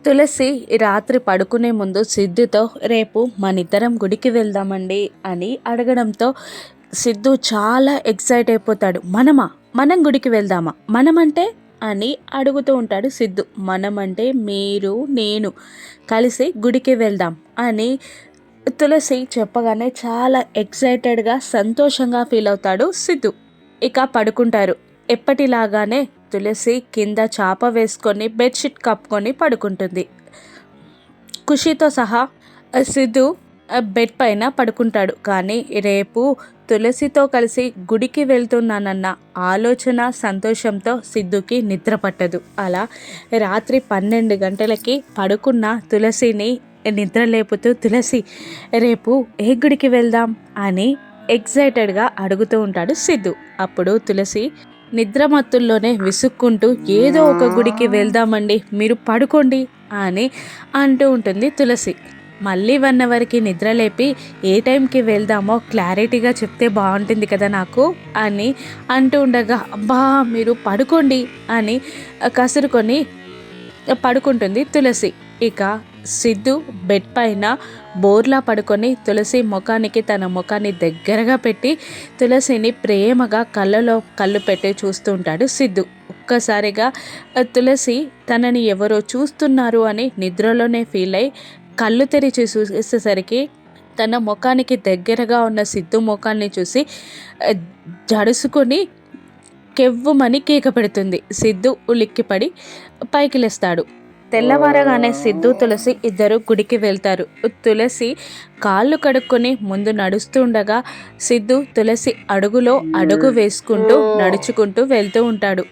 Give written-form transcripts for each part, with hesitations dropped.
తులసి రాత్రి పడుకునే ముందు సిద్ధుతో రేపు మనిద్దరం గుడికి వెళ్దామండి అని అడగడంతో సిద్ధు చాలా ఎక్సైట్ అయిపోతాడు. మనం గుడికి వెళ్దామా? మనమంటే అని అడుగుతూ ఉంటాడు సిద్ధు. మనమంటే మీరు నేను కలిసి గుడికి వెళ్దాం అని తులసి చెప్పగానే చాలా ఎక్సైటెడ్గా సంతోషంగా ఫీల్ అవుతాడు సిద్ధు. ఇక పడుకుంటారు. ఎప్పటిలాగానే తులసి కింద చాప వేసుకొని బెడ్షీట్ కప్పుకొని పడుకుంటుంది. ఖుషితో సహా సిద్ధు బెడ్ పైన పడుకుంటాడు. కానీ రేపు తులసితో కలిసి గుడికి వెళ్తున్నానన్న ఆలోచన సంతోషంతో సిద్ధుకి నిద్ర పట్టదు. అలా రాత్రి 12 గంటలకి పడుకున్న తులసిని నిద్ర లేపుతూ, తులసి రేపు ఏ గుడికి వెళ్దాం అని ఎక్సైటెడ్గా అడుగుతూ ఉంటాడు సిద్ధు. అప్పుడు తులసి నిద్రమత్తుల్లోనే విసుక్కుంటూ ఏదో ఒక గుడికి వెళ్దామండి, మీరు పడుకోండి అని అంటూ ఉంటుంది తులసి. మళ్ళీ 1 అవర్కి నిద్ర లేపి ఏ టైంకి వెళ్దామో క్లారిటీగా చెప్తే బాగుంటుంది కదా నాకు అని అంటూ ఉండగా, అబ్బా మీరు పడుకోండి అని కసురుకొని పడుకుంటుంది తులసి. ఇక సిద్ధు బెడ్ పైన బోర్లా పడుకొని తులసి ముఖానికి తన ముఖాన్ని దగ్గరగా పెట్టి తులసిని ప్రేమగా కళ్ళలో కళ్ళు పెట్టి చూస్తూ ఉంటాడు సిద్ధు. ఒక్కసారిగా తులసి తనని ఎవరో చూస్తున్నారు అని నిద్రలోనే ఫీల్ అయి కళ్ళు తెరిచి చూసేసరికి తన ముఖానికి దగ్గరగా ఉన్న సిద్ధు ముఖాన్ని చూసి జడుసుకొని కెవ్వుమని కేక పెడుతుంది. సిద్ధు ఉలిక్కిపడి పైకి లేస్తాడు. తెల్లవారగానే సిద్ధు తులసి ఇద్దరు గుడికి వెళ్తారు. తులసి కాళ్ళు కడుక్కొని ముందు నడుస్తూ ఉండగా సిద్ధు తులసి అడుగులో అడుగు వేసుకుంటూ నడుచుకుంటూ వెళ్తూ ఉంటాడు.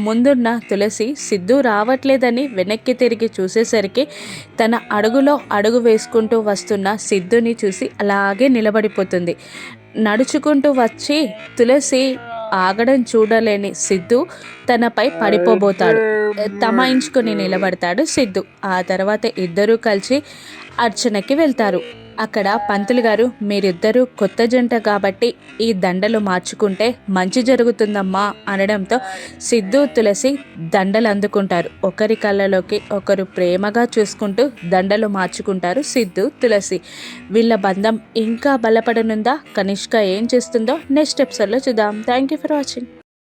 ముందున్న తులసి సిద్ధు రావట్లేదని వెనక్కి తిరిగి చూసేసరికి తన అడుగులో అడుగు వేసుకుంటూ వస్తున్న సిద్ధుని చూసి అలాగే నిలబడిపోతుంది. నడుచుకుంటూ వచ్చి తులసి ఆగడం చూడలేని సిద్ధు తనపై పడిపోబోతాడు. తమాయించుకొని నిలబడతాడు సిద్ధు. ఆ తర్వాత ఇద్దరూ కలిసి అర్చనకి వెళ్తారు. అక్కడ పంతులు గారు, మీరిద్దరూ కొత్త జంట కాబట్టి ఈ దండలు మార్చుకుంటే మంచి జరుగుతుందమ్మా అనడంతో సిద్ధు తులసి దండలు అందుకుంటారు. ఒకరి కళ్ళలోకి ఒకరు ప్రేమగా చూసుకుంటూ దండలు మార్చుకుంటారు సిద్ధు తులసి. వీళ్ళ బంధం ఇంకా బలపడనుందా? కనిష్క ఏం చేస్తుందో నెక్స్ట్ ఎపిసోడ్లో చూద్దాం. Thank you for watching.